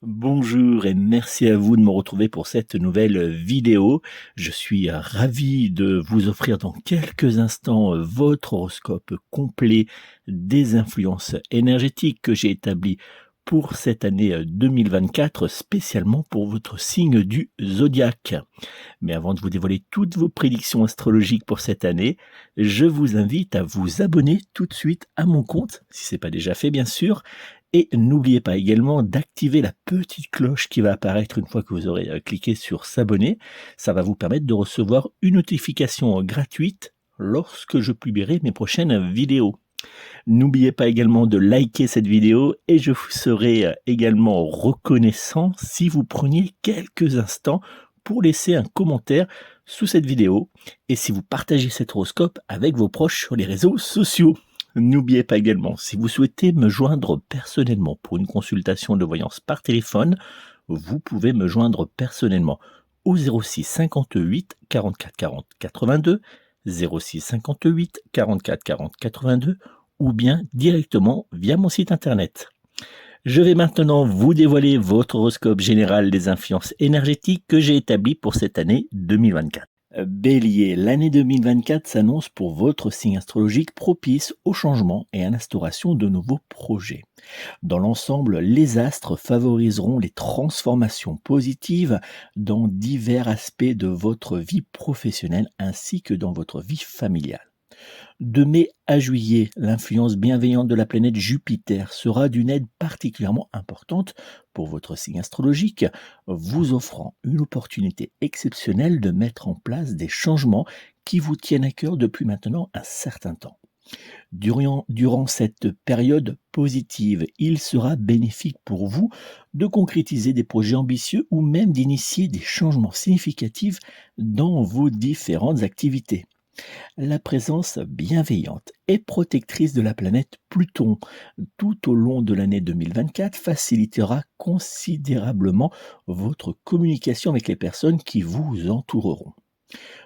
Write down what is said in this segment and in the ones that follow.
Bonjour et merci à vous de me retrouver pour cette nouvelle vidéo. Je suis ravi de vous offrir dans quelques instants votre horoscope complet des influences énergétiques que j'ai établi pour cette année 2024, spécialement pour votre signe du zodiaque. Mais avant de vous dévoiler toutes vos prédictions astrologiques pour cette année, je vous invite à vous abonner tout de suite à mon compte, si ce n'est pas déjà fait bien sûr, et n'oubliez pas également d'activer la petite cloche qui va apparaître une fois que vous aurez cliqué sur s'abonner. Ça va vous permettre de recevoir une notification gratuite lorsque je publierai mes prochaines vidéos. N'oubliez pas également de liker cette vidéo et je vous serai également reconnaissant si vous preniez quelques instants pour laisser un commentaire sous cette vidéo et si vous partagez cet horoscope avec vos proches sur les réseaux sociaux. N'oubliez pas également, si vous souhaitez me joindre personnellement pour une consultation de voyance par téléphone, vous pouvez me joindre personnellement au 06 58 44 40 82, 06 58 44 40 82 ou bien directement via mon site internet. Je vais maintenant vous dévoiler votre horoscope général des influences énergétiques que j'ai établi pour cette année 2024. Bélier, l'année 2024 s'annonce pour votre signe astrologique propice au changement et à l'instauration de nouveaux projets. Dans l'ensemble, les astres favoriseront les transformations positives dans divers aspects de votre vie professionnelle ainsi que dans votre vie familiale. De mai à juillet, l'influence bienveillante de la planète Jupiter sera d'une aide particulièrement importante pour votre signe astrologique, vous offrant une opportunité exceptionnelle de mettre en place des changements qui vous tiennent à cœur depuis maintenant un certain temps. Durant cette période positive, il sera bénéfique pour vous de concrétiser des projets ambitieux ou même d'initier des changements significatifs dans vos différentes activités. La présence bienveillante et protectrice de la planète Pluton tout au long de l'année 2024 facilitera considérablement votre communication avec les personnes qui vous entoureront.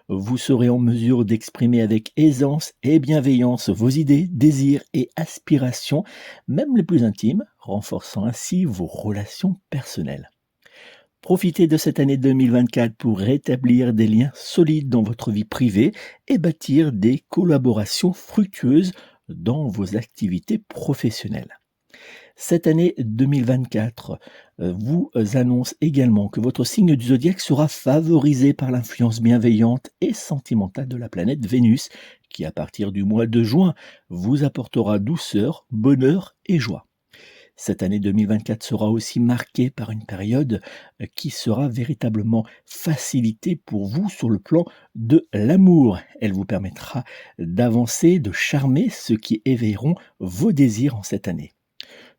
Vous serez en mesure d'exprimer avec aisance et bienveillance vos idées, désirs et aspirations, même les plus intimes, renforçant ainsi vos relations personnelles. Profitez de cette année 2024 pour rétablir des liens solides dans votre vie privée et bâtir des collaborations fructueuses dans vos activités professionnelles. Cette année 2024 vous annonce également que votre signe du zodiaque sera favorisé par l'influence bienveillante et sentimentale de la planète Vénus qui, à partir du mois de juin, vous apportera douceur, bonheur et joie. Cette année 2024 sera aussi marquée par une période qui sera véritablement facilitée pour vous sur le plan de l'amour. Elle vous permettra d'avancer, de charmer ceux qui éveilleront vos désirs en cette année.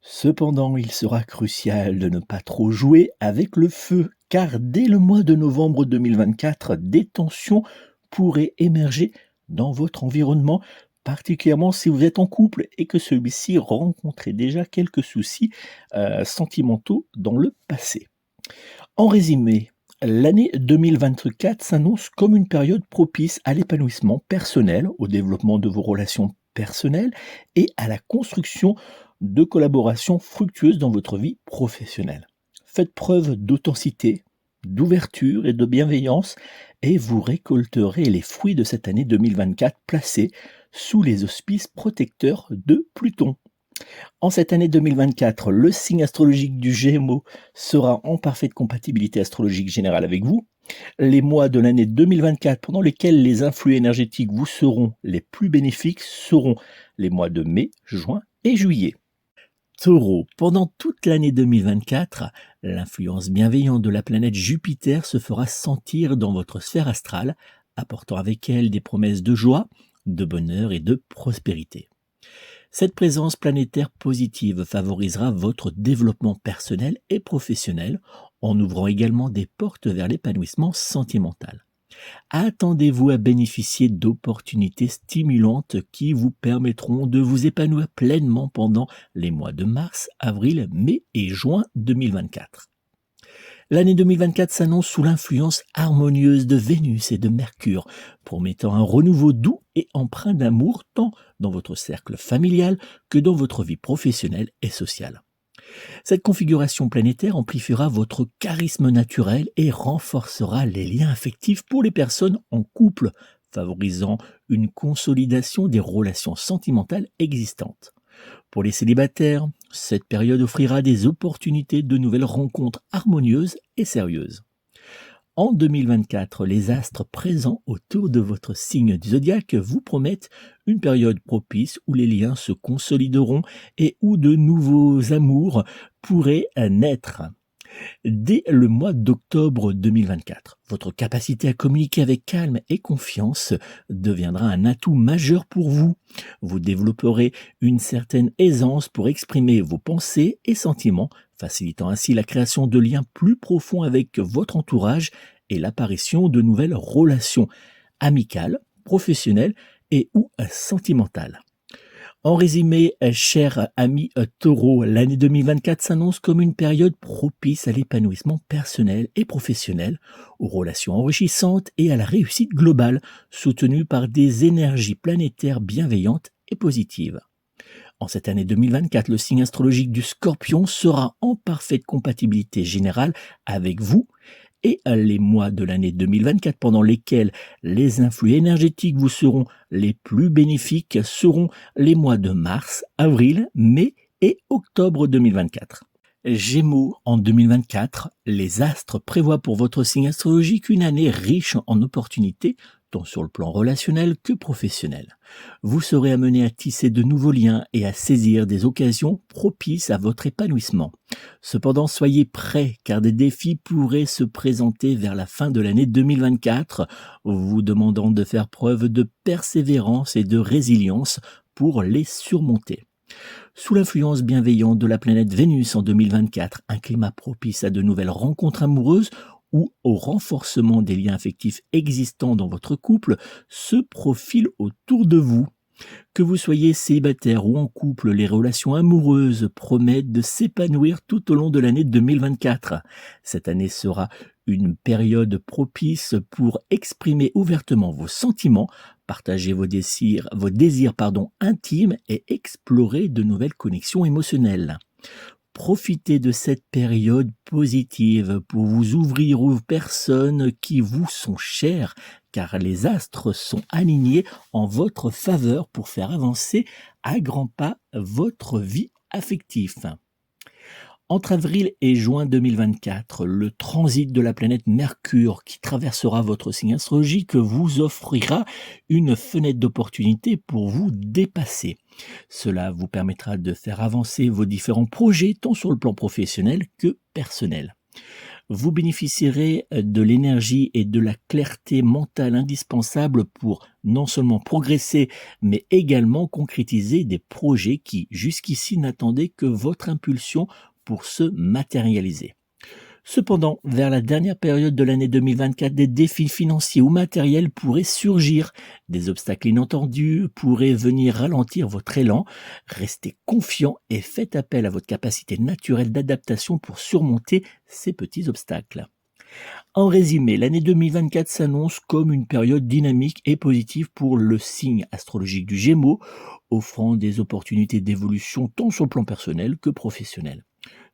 Cependant, il sera crucial de ne pas trop jouer avec le feu, car dès le mois de novembre 2024, des tensions pourraient émerger dans votre environnement, particulièrement si vous êtes en couple et que celui-ci rencontrait déjà quelques soucis sentimentaux dans le passé. En résumé, l'année 2024 s'annonce comme une période propice à l'épanouissement personnel, au développement de vos relations personnelles et à la construction de collaborations fructueuses dans votre vie professionnelle. Faites preuve d'authenticité, d'ouverture et de bienveillance et vous récolterez les fruits de cette année 2024 placée sous les auspices protecteurs de Pluton. En cette année 2024, le signe astrologique du Gémeaux sera en parfaite compatibilité astrologique générale avec vous. Les mois de l'année 2024 pendant lesquels les influx énergétiques vous seront les plus bénéfiques seront les mois de mai, juin et juillet. Taureau, pendant toute l'année 2024, l'influence bienveillante de la planète Jupiter se fera sentir dans votre sphère astrale, apportant avec elle des promesses de joie, de bonheur et de prospérité. Cette présence planétaire positive favorisera votre développement personnel et professionnel en ouvrant également des portes vers l'épanouissement sentimental. Attendez-vous à bénéficier d'opportunités stimulantes qui vous permettront de vous épanouir pleinement pendant les mois de mars, avril, mai et juin 2024. L'année 2024 s'annonce sous l'influence harmonieuse de Vénus et de Mercure, promettant un renouveau doux et empreint d'amour tant dans votre cercle familial que dans votre vie professionnelle et sociale. Cette configuration planétaire amplifiera votre charisme naturel et renforcera les liens affectifs pour les personnes en couple, favorisant une consolidation des relations sentimentales existantes. Pour les célibataires, cette période offrira des opportunités de nouvelles rencontres harmonieuses et sérieuses. En 2024, les astres présents autour de votre signe du zodiaque vous promettent une période propice où les liens se consolideront et où de nouveaux amours pourraient naître. Dès le mois d'octobre 2024, votre capacité à communiquer avec calme et confiance deviendra un atout majeur pour vous. Vous développerez une certaine aisance pour exprimer vos pensées et sentiments, facilitant ainsi la création de liens plus profonds avec votre entourage et l'apparition de nouvelles relations amicales, professionnelles et ou sentimentales. En résumé, cher ami Taureau, l'année 2024 s'annonce comme une période propice à l'épanouissement personnel et professionnel, aux relations enrichissantes et à la réussite globale, soutenue par des énergies planétaires bienveillantes et positives. En cette année 2024, le signe astrologique du Scorpion sera en parfaite compatibilité générale avec vous et les mois de l'année 2024 pendant lesquels les influx énergétiques vous seront les plus bénéfiques seront les mois de mars, avril, mai et octobre 2024. Gémeaux, en 2024, les astres prévoient pour votre signe astrologique une année riche en opportunités, tant sur le plan relationnel que professionnel. Vous serez amené à tisser de nouveaux liens et à saisir des occasions propices à votre épanouissement. Cependant, soyez prêts car des défis pourraient se présenter vers la fin de l'année 2024, vous demandant de faire preuve de persévérance et de résilience pour les surmonter. Sous l'influence bienveillante de la planète Vénus en 2024, un climat propice à de nouvelles rencontres amoureuses ou au renforcement des liens affectifs existants dans votre couple se profile autour de vous. Que vous soyez célibataire ou en couple, les relations amoureuses promettent de s'épanouir tout au long de l'année 2024. Cette année sera une période propice pour exprimer ouvertement vos sentiments, partager vos désirs intimes et explorer de nouvelles connexions émotionnelles. Profitez de cette période positive pour vous ouvrir aux personnes qui vous sont chères, car les astres sont alignés en votre faveur pour faire avancer à grands pas votre vie affective. Entre avril et juin 2024, le transit de la planète Mercure qui traversera votre signe astrologique vous offrira une fenêtre d'opportunité pour vous dépasser. Cela vous permettra de faire avancer vos différents projets tant sur le plan professionnel que personnel. Vous bénéficierez de l'énergie et de la clarté mentale indispensables pour non seulement progresser, mais également concrétiser des projets qui jusqu'ici n'attendaient que votre impulsion pour se matérialiser. Cependant, vers la dernière période de l'année 2024, des défis financiers ou matériels pourraient surgir. Des obstacles inattendus pourraient venir ralentir votre élan. Restez confiant et faites appel à votre capacité naturelle d'adaptation pour surmonter ces petits obstacles. En résumé, l'année 2024 s'annonce comme une période dynamique et positive pour le signe astrologique du Gémeaux, offrant des opportunités d'évolution tant sur le plan personnel que professionnel.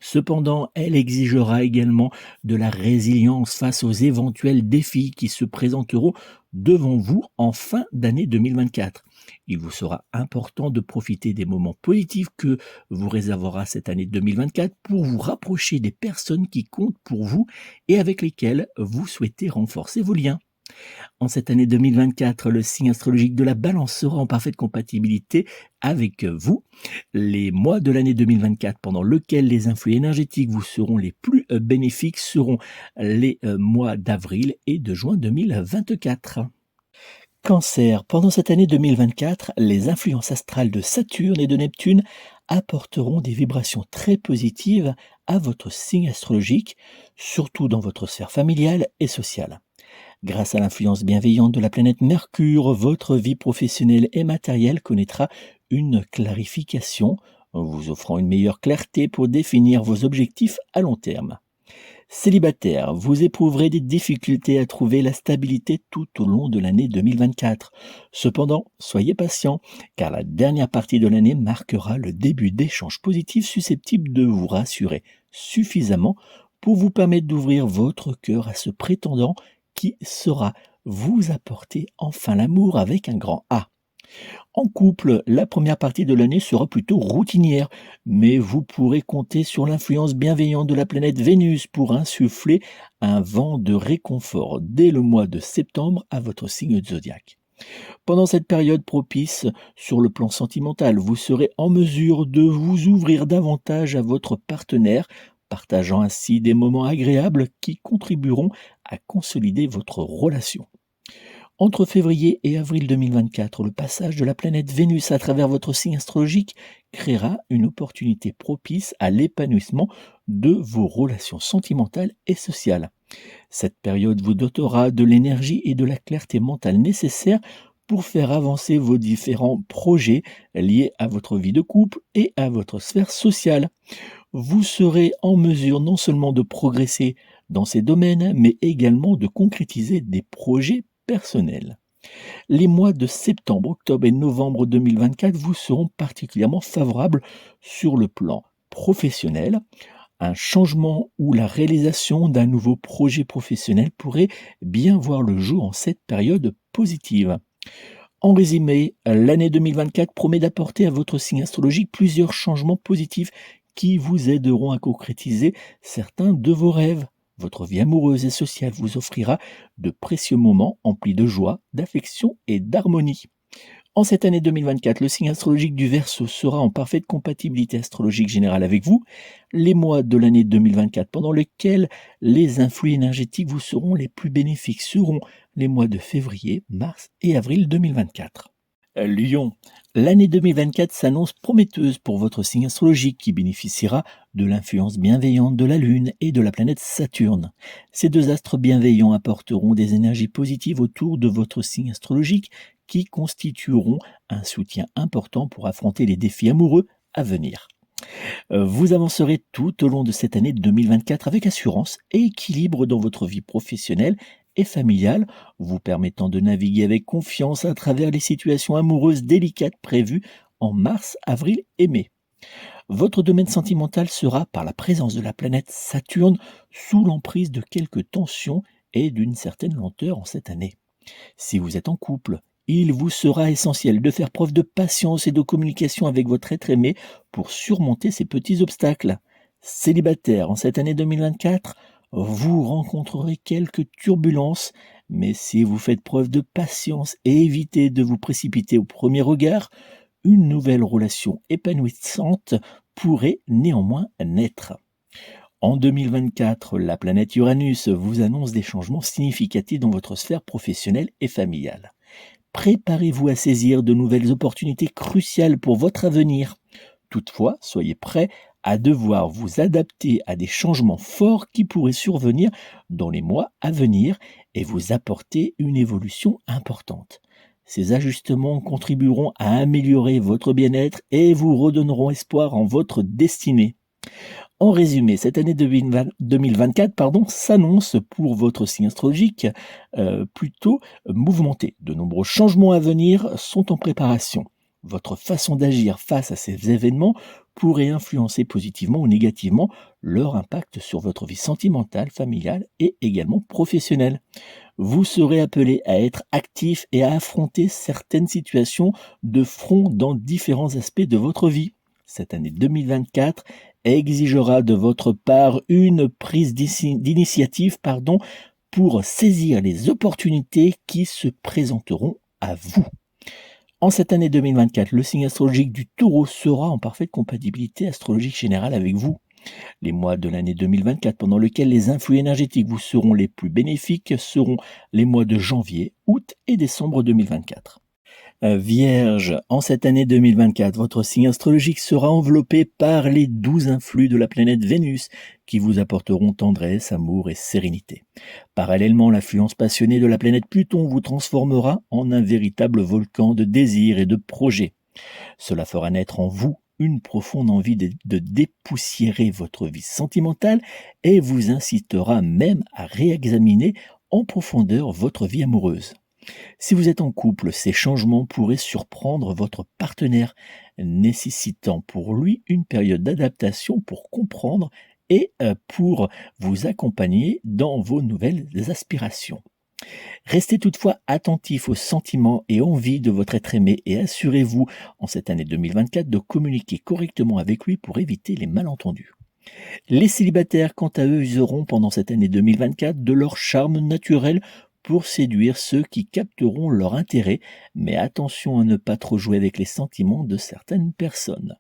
Cependant, elle exigera également de la résilience face aux éventuels défis qui se présenteront devant vous en fin d'année 2024. Il vous sera important de profiter des moments positifs que vous réservera cette année 2024 pour vous rapprocher des personnes qui comptent pour vous et avec lesquelles vous souhaitez renforcer vos liens. En cette année 2024, le signe astrologique de la Balance sera en parfaite compatibilité avec vous. Les mois de l'année 2024 pendant lesquels les influx énergétiques vous seront les plus bénéfiques seront les mois d'avril et de juin 2024. Cancer, pendant cette année 2024, les influences astrales de Saturne et de Neptune apporteront des vibrations très positives à votre signe astrologique, surtout dans votre sphère familiale et sociale. Grâce à l'influence bienveillante de la planète Mercure, votre vie professionnelle et matérielle connaîtra une clarification, vous offrant une meilleure clarté pour définir vos objectifs à long terme. Célibataire, vous éprouverez des difficultés à trouver la stabilité tout au long de l'année 2024. Cependant, soyez patient, car la dernière partie de l'année marquera le début d'échanges positifs susceptibles de vous rassurer suffisamment pour vous permettre d'ouvrir votre cœur à ce prétendant qui saura vous apporter enfin l'amour avec un grand A. En couple, la première partie de l'année sera plutôt routinière, mais vous pourrez compter sur l'influence bienveillante de la planète Vénus pour insuffler un vent de réconfort dès le mois de septembre à votre signe de zodiaque. Pendant cette période propice, sur le plan sentimental, vous serez en mesure de vous ouvrir davantage à votre partenaire, partageant ainsi des moments agréables qui contribueront à consolider votre relation. Entre février et avril 2024, le passage de la planète Vénus à travers votre signe astrologique créera une opportunité propice à l'épanouissement de vos relations sentimentales et sociales. Cette période vous dotera de l'énergie et de la clarté mentale nécessaires pour faire avancer vos différents projets liés à votre vie de couple et à votre sphère sociale. Vous serez en mesure non seulement de progresser dans ces domaines, mais également de concrétiser des projets personnels. Les mois de septembre, octobre et novembre 2024 vous seront particulièrement favorables sur le plan professionnel. Un changement ou la réalisation d'un nouveau projet professionnel pourrait bien voir le jour en cette période positive. En résumé, l'année 2024 promet d'apporter à votre signe astrologique plusieurs changements positifs qui vous aideront à concrétiser certains de vos rêves. Votre vie amoureuse et sociale vous offrira de précieux moments emplis de joie, d'affection et d'harmonie. En cette année 2024, le signe astrologique du Verseau sera en parfaite compatibilité astrologique générale avec vous. Les mois de l'année 2024 pendant lesquels les influx énergétiques vous seront les plus bénéfiques seront les mois de février, mars et avril 2024. Lion, l'année 2024 s'annonce prometteuse pour votre signe astrologique qui bénéficiera de l'influence bienveillante de la Lune et de la planète Saturne. Ces deux astres bienveillants apporteront des énergies positives autour de votre signe astrologique qui constitueront un soutien important pour affronter les défis amoureux à venir. Vous avancerez tout au long de cette année 2024 avec assurance et équilibre dans votre vie professionnelle et familiale, vous permettant de naviguer avec confiance à travers les situations amoureuses délicates prévues en mars, avril et mai. Votre domaine sentimental sera, par la présence de la planète Saturne, sous l'emprise de quelques tensions et d'une certaine lenteur en cette année. Si vous êtes en couple, il vous sera essentiel de faire preuve de patience et de communication avec votre être aimé pour surmonter ces petits obstacles. Célibataire, en cette année 2024, vous rencontrerez quelques turbulences, mais si vous faites preuve de patience et évitez de vous précipiter au premier regard, une nouvelle relation épanouissante pourrait néanmoins naître. En 2024, la planète Uranus vous annonce des changements significatifs dans votre sphère professionnelle et familiale. Préparez-vous à saisir de nouvelles opportunités cruciales pour votre avenir. Toutefois, soyez prêts à devoir vous adapter à des changements forts qui pourraient survenir dans les mois à venir et vous apporter une évolution importante. Ces ajustements contribueront à améliorer votre bien-être et vous redonneront espoir en votre destinée. En résumé, cette année 2024 s'annonce pour votre signe astrologique plutôt mouvementée. De nombreux changements à venir sont en préparation. Votre façon d'agir face à ces événements pourrait influencer positivement ou négativement leur impact sur votre vie sentimentale, familiale et également professionnelle. Vous serez appelé à être actif et à affronter certaines situations de front dans différents aspects de votre vie. Cette année 2024 exigera de votre part une prise d'initiative pour saisir les opportunités qui se présenteront à vous. En cette année 2024, le signe astrologique du Taureau sera en parfaite compatibilité astrologique générale avec vous. Les mois de l'année 2024 pendant lesquels les influx énergétiques vous seront les plus bénéfiques seront les mois de janvier, août et décembre 2024. Vierge, en cette année 2024, votre signe astrologique sera enveloppé par les 12 influx de la planète Vénus qui vous apporteront tendresse, amour et sérénité. Parallèlement, l'influence passionnée de la planète Pluton vous transformera en un véritable volcan de désirs et de projets. Cela fera naître en vous une profonde envie de dépoussiérer votre vie sentimentale et vous incitera même à réexaminer en profondeur votre vie amoureuse. Si vous êtes en couple, ces changements pourraient surprendre votre partenaire, nécessitant pour lui une période d'adaptation pour comprendre et pour vous accompagner dans vos nouvelles aspirations. Restez toutefois attentif aux sentiments et envies de votre être aimé et assurez-vous, en cette année 2024, de communiquer correctement avec lui pour éviter les malentendus. Les célibataires, quant à eux, useront pendant cette année 2024 de leur charme naturel pour séduire ceux qui capteront leur intérêt, mais attention à ne pas trop jouer avec les sentiments de certaines personnes.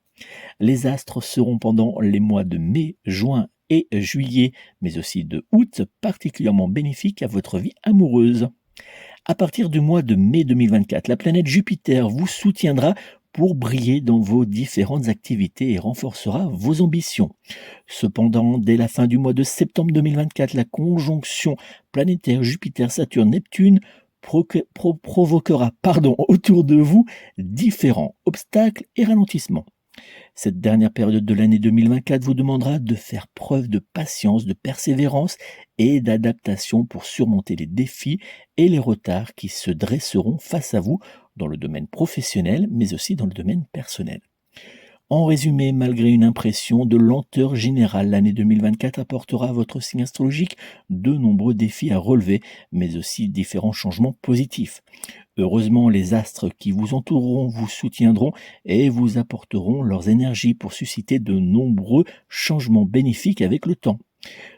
Les astres seront pendant les mois de mai, juin et juillet, mais aussi de août, particulièrement bénéfiques à votre vie amoureuse. À partir du mois de mai 2024, la planète Jupiter vous soutiendra pour briller dans vos différentes activités et renforcera vos ambitions. Cependant, dès la fin du mois de septembre 2024, la conjonction planétaire Jupiter-Saturne-Neptune provoquera autour de vous différents obstacles et ralentissements. Cette dernière période de l'année 2024 vous demandera de faire preuve de patience, de persévérance et d'adaptation pour surmonter les défis et les retards qui se dresseront face à vous dans le domaine professionnel, mais aussi dans le domaine personnel. En résumé, malgré une impression de lenteur générale, l'année 2024 apportera à votre signe astrologique de nombreux défis à relever, mais aussi différents changements positifs. Heureusement, les astres qui vous entoureront vous soutiendront et vous apporteront leurs énergies pour susciter de nombreux changements bénéfiques avec le temps.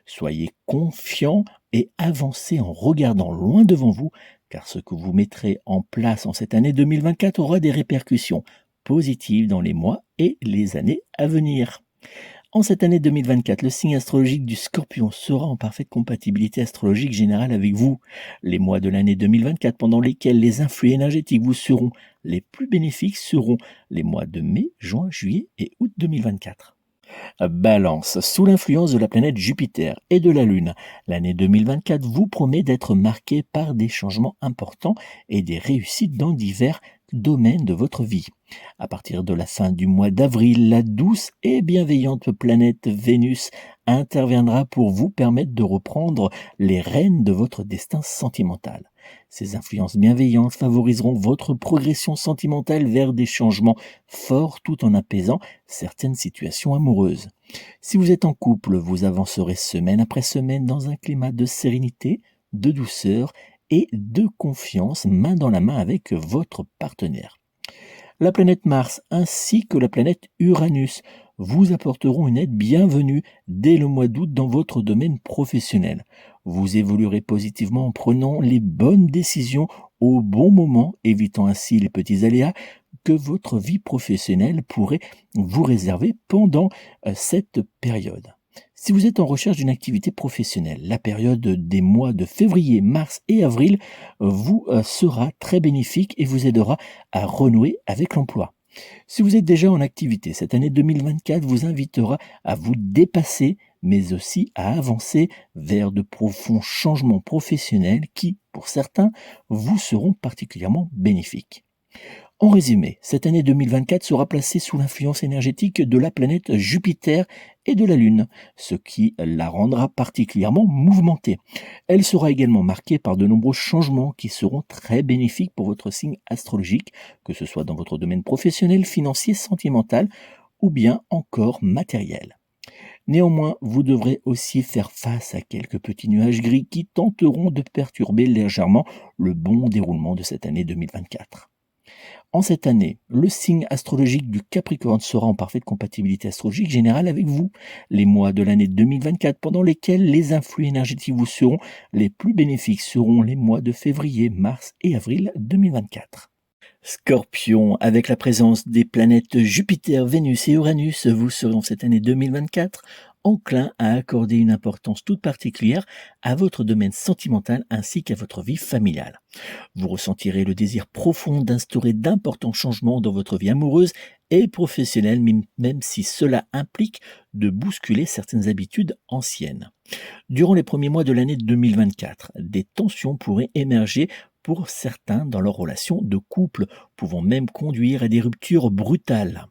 Soyez confiants et avancez en regardant loin devant vous, car ce que vous mettrez en place en cette année 2024 aura des répercussions positives dans les mois et les années à venir. En cette année 2024, le signe astrologique du Scorpion sera en parfaite compatibilité astrologique générale avec vous. Les mois de l'année 2024 pendant lesquels les influx énergétiques vous seront les plus bénéfiques seront les mois de mai, juin, juillet et août 2024. Balance, sous l'influence de la planète Jupiter et de la Lune, l'année 2024 vous promet d'être marquée par des changements importants et des réussites dans divers domaines de votre vie. À partir de la fin du mois d'avril, la douce et bienveillante planète Vénus interviendra pour vous permettre de reprendre les rênes de votre destin sentimental. Ces influences bienveillantes favoriseront votre progression sentimentale vers des changements forts tout en apaisant certaines situations amoureuses. Si vous êtes en couple, vous avancerez semaine après semaine dans un climat de sérénité, de douceur et de confiance main dans la main avec votre partenaire. La planète Mars ainsi que la planète Uranus vous apporteront une aide bienvenue dès le mois d'août dans votre domaine professionnel. Vous évoluerez positivement en prenant les bonnes décisions au bon moment, évitant ainsi les petits aléas que votre vie professionnelle pourrait vous réserver pendant cette période. Si vous êtes en recherche d'une activité professionnelle, la période des mois de février, mars et avril vous sera très bénéfique et vous aidera à renouer avec l'emploi. Si vous êtes déjà en activité, cette année 2024 vous invitera à vous dépasser, mais aussi à avancer vers de profonds changements professionnels qui, pour certains, vous seront particulièrement bénéfiques. En résumé, cette année 2024 sera placée sous l'influence énergétique de la planète Jupiter et de la Lune, ce qui la rendra particulièrement mouvementée. Elle sera également marquée par de nombreux changements qui seront très bénéfiques pour votre signe astrologique, que ce soit dans votre domaine professionnel, financier, sentimental ou bien encore matériel. Néanmoins, vous devrez aussi faire face à quelques petits nuages gris qui tenteront de perturber légèrement le bon déroulement de cette année 2024. En cette année, le signe astrologique du Capricorne sera en parfaite compatibilité astrologique générale avec vous. Les mois de l'année 2024 pendant lesquels les influx énergétiques vous seront les plus bénéfiques seront les mois de février, mars et avril 2024. Scorpion, avec la présence des planètes Jupiter, Vénus et Uranus, vous serez en cette année 2024 enclin à accorder une importance toute particulière à votre domaine sentimental ainsi qu'à votre vie familiale. Vous ressentirez le désir profond d'instaurer d'importants changements dans votre vie amoureuse et professionnelle, même si cela implique de bousculer certaines habitudes anciennes. Durant les premiers mois de l'année 2024, des tensions pourraient émerger pour certains dans leur relation de couple, pouvant même conduire à des ruptures brutales.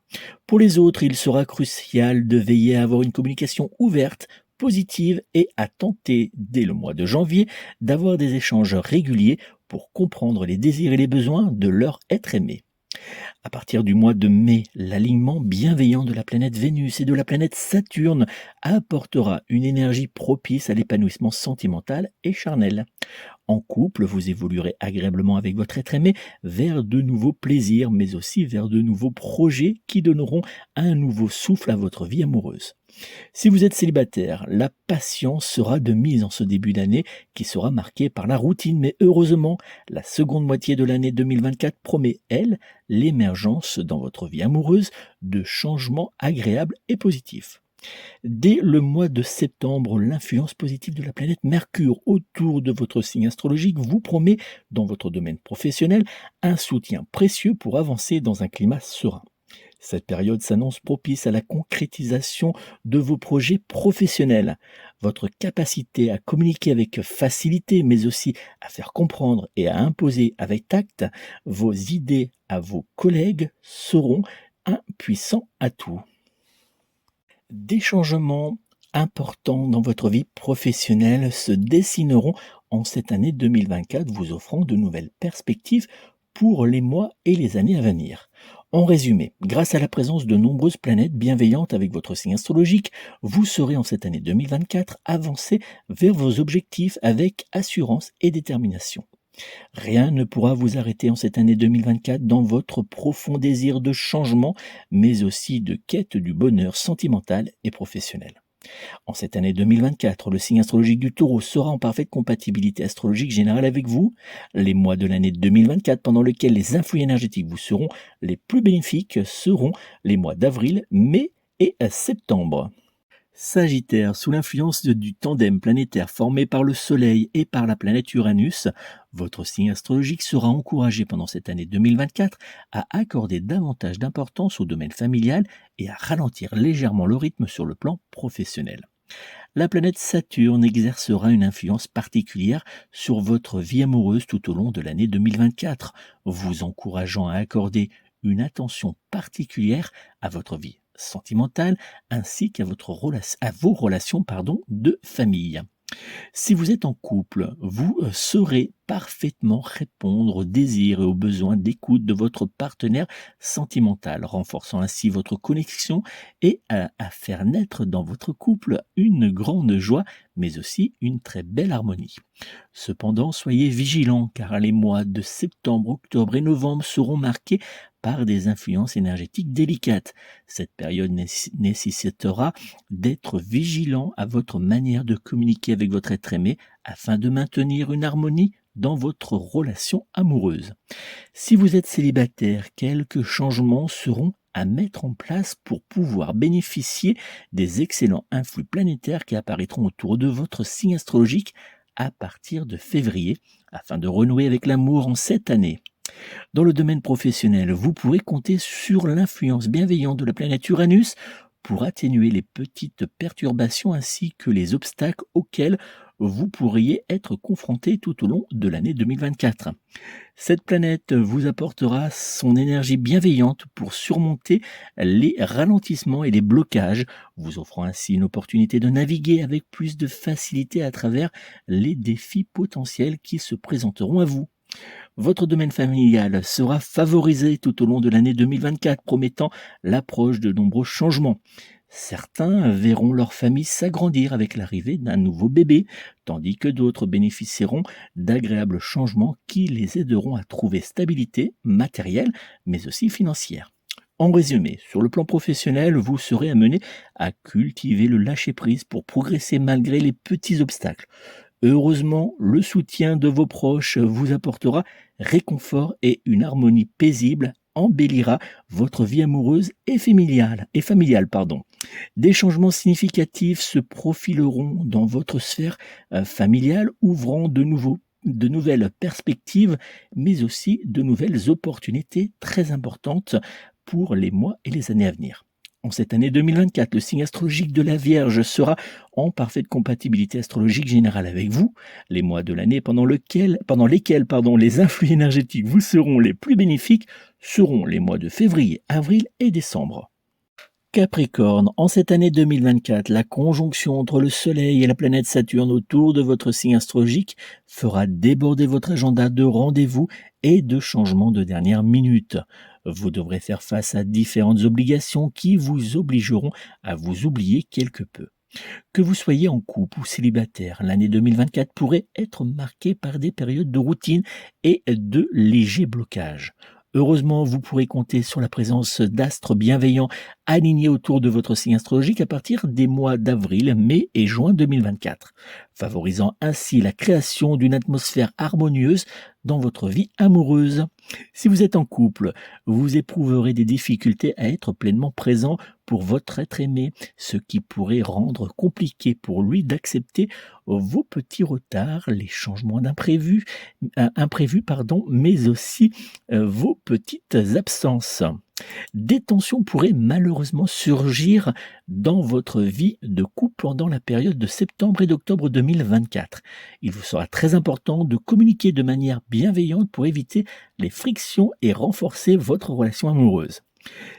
Pour les autres, il sera crucial de veiller à avoir une communication ouverte, positive et à tenter, dès le mois de janvier, d'avoir des échanges réguliers pour comprendre les désirs et les besoins de leur être aimé. À partir du mois de mai, l'alignement bienveillant de la planète Vénus et de la planète Saturne apportera une énergie propice à l'épanouissement sentimental et charnel. En couple, vous évoluerez agréablement avec votre être aimé vers de nouveaux plaisirs, mais aussi vers de nouveaux projets qui donneront un nouveau souffle à votre vie amoureuse. Si vous êtes célibataire, la patience sera de mise en ce début d'année qui sera marqué par la routine, mais heureusement, la seconde moitié de l'année 2024 promet, elle, l'émergence dans votre vie amoureuse de changements agréables et positifs. Dès le mois de septembre, l'influence positive de la planète Mercure autour de votre signe astrologique vous promet, dans votre domaine professionnel, un soutien précieux pour avancer dans un climat serein. Cette période s'annonce propice à la concrétisation de vos projets professionnels. Votre capacité à communiquer avec facilité, mais aussi à faire comprendre et à imposer avec tact vos idées à vos collègues seront un puissant atout. Des changements importants dans votre vie professionnelle se dessineront en cette année 2024, vous offrant de nouvelles perspectives pour les mois et les années à venir. En résumé, grâce à la présence de nombreuses planètes bienveillantes avec votre signe astrologique, vous saurez en cette année 2024 avancer vers vos objectifs avec assurance et détermination. Rien ne pourra vous arrêter en cette année 2024 dans votre profond désir de changement, mais aussi de quête du bonheur sentimental et professionnel. En cette année 2024, le signe astrologique du Taureau sera en parfaite compatibilité astrologique générale avec vous. Les mois de l'année 2024 pendant lesquels les influx énergétiques vous seront les plus bénéfiques seront les mois d'avril, mai et septembre. Sagittaire, sous l'influence du tandem planétaire formé par le Soleil et par la planète Uranus, votre signe astrologique sera encouragé pendant cette année 2024 à accorder davantage d'importance au domaine familial et à ralentir légèrement le rythme sur le plan professionnel. La planète Saturne exercera une influence particulière sur votre vie amoureuse tout au long de l'année 2024, vous encourageant à accorder une attention particulière à votre vie sentimentale ainsi qu'à vos relations de famille. Si vous êtes en couple, vous saurez parfaitement répondre aux désirs et aux besoins d'écoute de votre partenaire sentimental, renforçant ainsi votre connexion et à faire naître dans votre couple une grande joie, mais aussi une très belle harmonie. Cependant, soyez vigilants car les mois de septembre, octobre et novembre seront marqués par des influences énergétiques délicates. Cette période nécessitera d'être vigilant à votre manière de communiquer avec votre être aimé afin de maintenir une harmonie dans votre relation amoureuse. Si vous êtes célibataire, quelques changements seront à mettre en place pour pouvoir bénéficier des excellents influx planétaires qui apparaîtront autour de votre signe astrologique à partir de février afin de renouer avec l'amour en cette année. Dans le domaine professionnel, vous pourrez compter sur l'influence bienveillante de la planète Uranus pour atténuer les petites perturbations ainsi que les obstacles auxquels vous pourriez être confronté tout au long de l'année 2024. Cette planète vous apportera son énergie bienveillante pour surmonter les ralentissements et les blocages, vous offrant ainsi une opportunité de naviguer avec plus de facilité à travers les défis potentiels qui se présenteront à vous. Votre domaine familial sera favorisé tout au long de l'année 2024, promettant l'approche de nombreux changements. Certains verront leur famille s'agrandir avec l'arrivée d'un nouveau bébé, tandis que d'autres bénéficieront d'agréables changements qui les aideront à trouver stabilité matérielle, mais aussi financière. En résumé, sur le plan professionnel, vous serez amené à cultiver le lâcher-prise pour progresser malgré les petits obstacles. Heureusement, le soutien de vos proches vous apportera réconfort et une harmonie paisible embellira votre vie amoureuse et familiale. Des changements significatifs se profileront dans votre sphère familiale, ouvrant de nouvelles perspectives, mais aussi de nouvelles opportunités très importantes pour les mois et les années à venir. En cette année 2024, le signe astrologique de la Vierge sera en parfaite compatibilité astrologique générale avec vous. Les mois de l'année pendant lesquels les influx énergétiques vous seront les plus bénéfiques seront les mois de février, avril et décembre. Capricorne, en cette année 2024, la conjonction entre le Soleil et la planète Saturne autour de votre signe astrologique fera déborder votre agenda de rendez-vous et de changements de dernière minute. Vous devrez faire face à différentes obligations qui vous obligeront à vous oublier quelque peu. Que vous soyez en couple ou célibataire, l'année 2024 pourrait être marquée par des périodes de routine et de légers blocages. Heureusement, vous pourrez compter sur la présence d'astres bienveillants alignés autour de votre signe astrologique à partir des mois d'avril, mai et juin 2024, favorisant ainsi la création d'une atmosphère harmonieuse dans votre vie amoureuse. Si vous êtes en couple, vous éprouverez des difficultés à être pleinement présent pour votre être aimé, ce qui pourrait rendre compliqué pour lui d'accepter vos petits retards, les changements imprévus, mais aussi vos petites absences. Des tensions pourraient malheureusement surgir dans votre vie de couple pendant la période de septembre et d'octobre 2024. Il vous sera très important de communiquer de manière bienveillante pour éviter les frictions et renforcer votre relation amoureuse.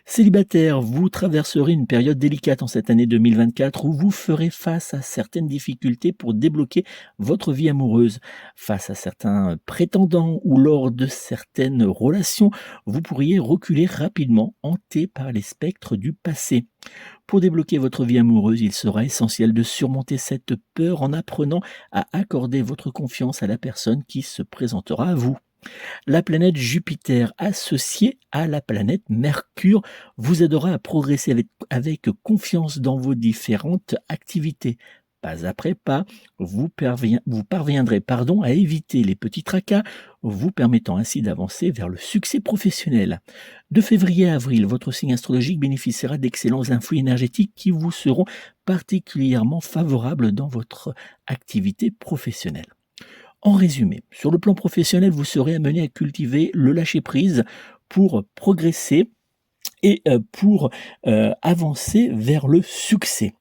Célibataire, vous traverserez une période délicate en cette année 2024 où vous ferez face à certaines difficultés pour débloquer votre vie amoureuse. Face à certains prétendants ou lors de certaines relations, vous pourriez reculer rapidement, hanté par les spectres du passé. Pour débloquer votre vie amoureuse, il sera essentiel de surmonter cette peur en apprenant à accorder votre confiance à la personne qui se présentera à vous. La planète Jupiter associée à la planète Mercure vous aidera à progresser avec confiance dans vos différentes activités. Pas après pas, vous parviendrez à éviter les petits tracas, vous permettant ainsi d'avancer vers le succès professionnel. De février à avril, votre signe astrologique bénéficiera d'excellents influx énergétiques qui vous seront particulièrement favorables dans votre activité professionnelle. En résumé, sur le plan professionnel, vous serez amené à cultiver le lâcher-prise pour progresser et pour avancer vers le succès.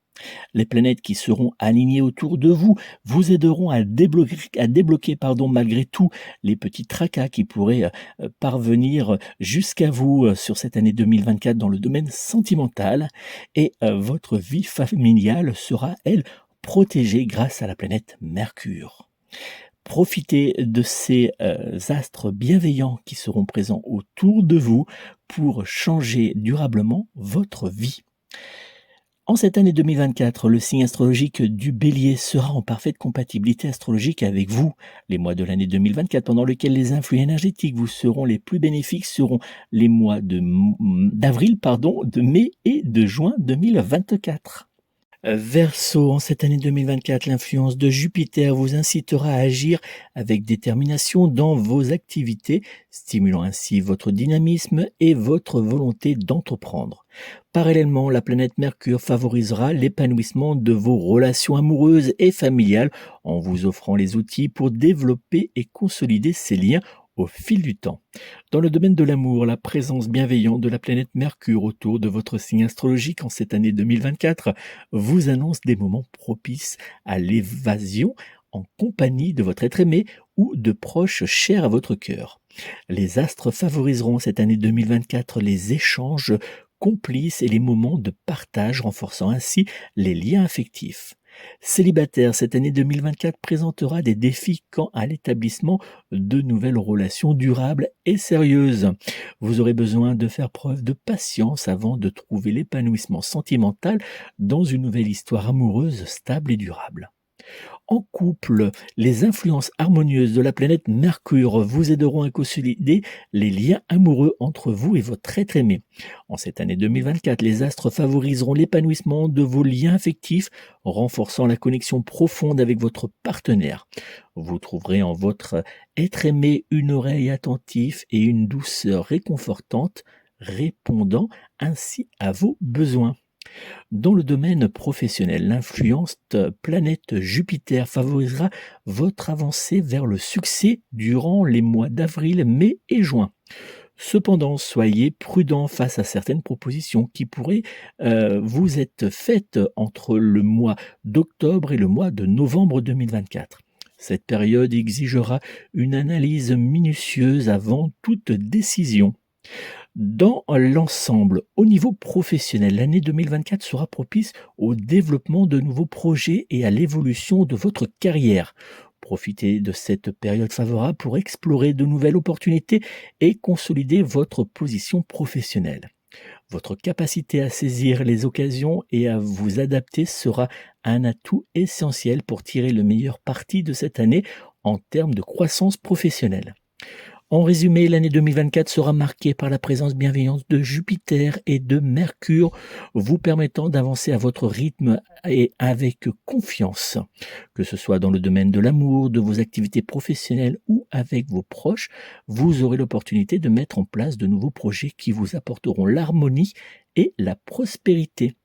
Les planètes qui seront alignées autour de vous vous aideront à débloquer malgré tout les petits tracas qui pourraient parvenir jusqu'à vous sur cette année 2024 dans le domaine sentimental et votre vie familiale sera, elle, protégée grâce à la planète Mercure. Profitez de ces astres bienveillants qui seront présents autour de vous pour changer durablement votre vie. En cette année 2024, le signe astrologique du Bélier sera en parfaite compatibilité astrologique avec vous. Les mois de l'année 2024 pendant lesquels les influx énergétiques vous seront les plus bénéfiques seront les mois d'avril, de mai et de juin 2024. Verseau, en cette année 2024, l'influence de Jupiter vous incitera à agir avec détermination dans vos activités, stimulant ainsi votre dynamisme et votre volonté d'entreprendre. Parallèlement, la planète Mercure favorisera l'épanouissement de vos relations amoureuses et familiales en vous offrant les outils pour développer et consolider ces liens au fil du temps. Dans le domaine de l'amour, la présence bienveillante de la planète Mercure autour de votre signe astrologique en cette année 2024 vous annonce des moments propices à l'évasion en compagnie de votre être aimé ou de proches chers à votre cœur. Les astres favoriseront cette année 2024 les échanges complices et les moments de partage, renforçant ainsi les liens affectifs. Célibataire, cette année 2024 présentera des défis quant à l'établissement de nouvelles relations durables et sérieuses. Vous aurez besoin de faire preuve de patience avant de trouver l'épanouissement sentimental dans une nouvelle histoire amoureuse stable et durable. En couple, les influences harmonieuses de la planète Mercure vous aideront à consolider les liens amoureux entre vous et votre être aimé. En cette année 2024, les astres favoriseront l'épanouissement de vos liens affectifs, renforçant la connexion profonde avec votre partenaire. Vous trouverez en votre être aimé une oreille attentive et une douceur réconfortante, répondant ainsi à vos besoins. Dans le domaine professionnel, l'influence planète Jupiter favorisera votre avancée vers le succès durant les mois d'avril, mai et juin. Cependant, soyez prudent face à certaines propositions qui pourraient vous être faites entre le mois d'octobre et le mois de novembre 2024. Cette période exigera une analyse minutieuse avant toute décision. Dans l'ensemble, au niveau professionnel, l'année 2024 sera propice au développement de nouveaux projets et à l'évolution de votre carrière. Profitez de cette période favorable pour explorer de nouvelles opportunités et consolider votre position professionnelle. Votre capacité à saisir les occasions et à vous adapter sera un atout essentiel pour tirer le meilleur parti de cette année en termes de croissance professionnelle. En résumé, l'année 2024 sera marquée par la présence bienveillante de Jupiter et de Mercure, vous permettant d'avancer à votre rythme et avec confiance. Que ce soit dans le domaine de l'amour, de vos activités professionnelles ou avec vos proches, vous aurez l'opportunité de mettre en place de nouveaux projets qui vous apporteront l'harmonie et la prospérité.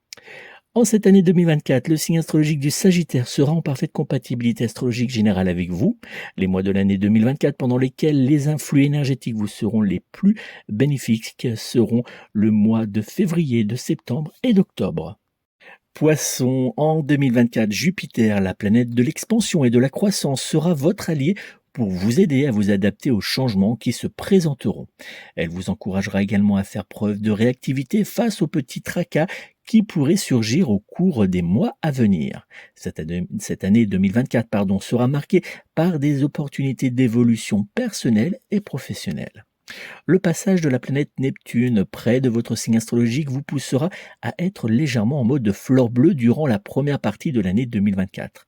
En cette année 2024, le signe astrologique du Sagittaire sera en parfaite compatibilité astrologique générale avec vous. Les mois de l'année 2024 pendant lesquels les influx énergétiques vous seront les plus bénéfiques seront le mois de février, de septembre et d'octobre. Poisson, en 2024, Jupiter, la planète de l'expansion et de la croissance, sera votre allié pour vous aider à vous adapter aux changements qui se présenteront. Elle vous encouragera également à faire preuve de réactivité face aux petits tracas qui pourraient surgir au cours des mois à venir. Cette année 2024 sera marquée par des opportunités d'évolution personnelle et professionnelle. Le passage de la planète Neptune près de votre signe astrologique vous poussera à être légèrement en mode fleur bleue durant la première partie de l'année 2024.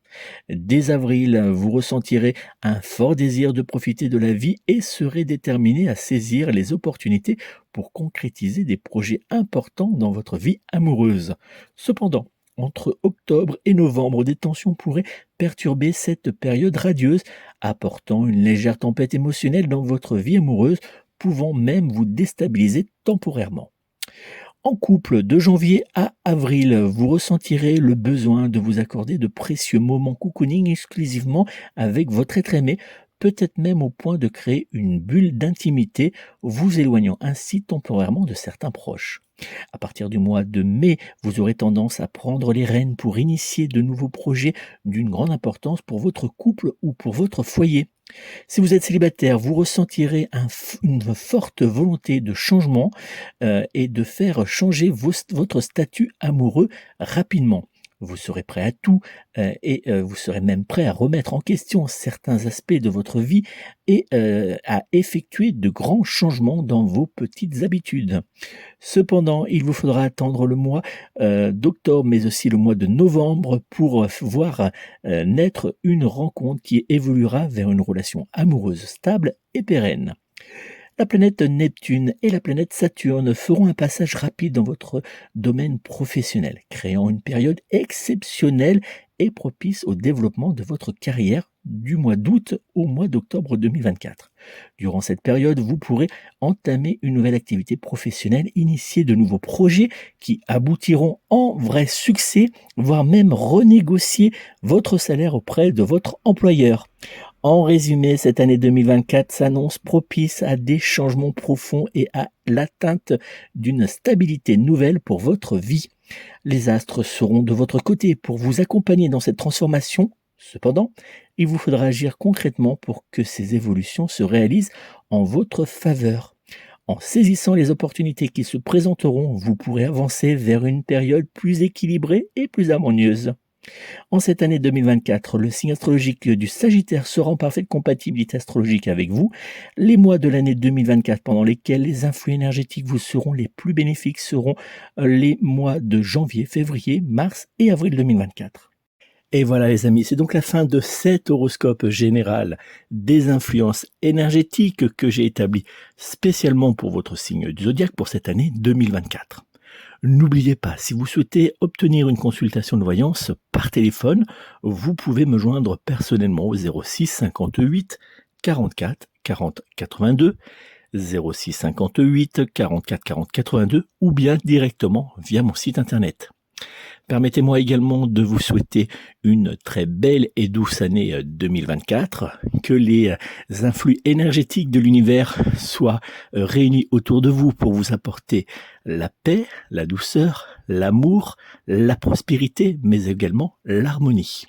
Dès avril, vous ressentirez un fort désir de profiter de la vie et serez déterminé à saisir les opportunités pour concrétiser des projets importants dans votre vie amoureuse. Cependant, entre octobre et novembre, des tensions pourraient perturber cette période radieuse, apportant une légère tempête émotionnelle dans votre vie amoureuse, pouvant même vous déstabiliser temporairement. En couple, de janvier à avril, vous ressentirez le besoin de vous accorder de précieux moments cocooning exclusivement avec votre être aimé, peut-être même au point de créer une bulle d'intimité, vous éloignant ainsi temporairement de certains proches. À partir du mois de mai, vous aurez tendance à prendre les rênes pour initier de nouveaux projets d'une grande importance pour votre couple ou pour votre foyer. Si vous êtes célibataire, vous ressentirez une forte volonté de changement et de faire changer votre statut amoureux rapidement. Vous serez prêt à tout et vous serez même prêt à remettre en question certains aspects de votre vie et à effectuer de grands changements dans vos petites habitudes. Cependant, il vous faudra attendre le mois d'octobre, mais aussi le mois de novembre pour voir naître une rencontre qui évoluera vers une relation amoureuse stable et pérenne. La planète Neptune et la planète Saturne feront un passage rapide dans votre domaine professionnel, créant une période exceptionnelle et propice au développement de votre carrière du mois d'août au mois d'octobre 2024. Durant cette période, vous pourrez entamer une nouvelle activité professionnelle, initier de nouveaux projets qui aboutiront en vrai succès, voire même renégocier votre salaire auprès de votre employeur. En résumé, cette année 2024 s'annonce propice à des changements profonds et à l'atteinte d'une stabilité nouvelle pour votre vie. Les astres seront de votre côté pour vous accompagner dans cette transformation. Cependant, il vous faudra agir concrètement pour que ces évolutions se réalisent en votre faveur. En saisissant les opportunités qui se présenteront, vous pourrez avancer vers une période plus équilibrée et plus harmonieuse. En cette année 2024, le signe astrologique du Sagittaire sera en parfaite compatibilité astrologique avec vous. Les mois de l'année 2024 pendant lesquels les influx énergétiques vous seront les plus bénéfiques seront les mois de janvier, février, mars et avril 2024. Et voilà les amis, c'est donc la fin de cet horoscope général des influences énergétiques que j'ai établi spécialement pour votre signe du zodiaque pour cette année 2024. N'oubliez pas, si vous souhaitez obtenir une consultation de voyance par téléphone, vous pouvez me joindre personnellement au 06 58 44 40 82, 06 58 44 40 82 ou bien directement via mon site internet. Permettez-moi également de vous souhaiter une très belle et douce année 2024, que les influx énergétiques de l'univers soient réunis autour de vous pour vous apporter la paix, la douceur, l'amour, la prospérité, mais également l'harmonie.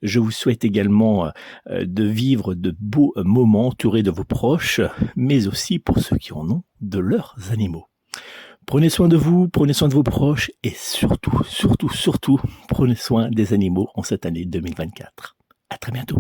Je vous souhaite également de vivre de beaux moments entourés de vos proches, mais aussi pour ceux qui en ont de leurs animaux. Prenez soin de vous, prenez soin de vos proches et surtout, prenez soin des animaux en cette année 2024. À très bientôt.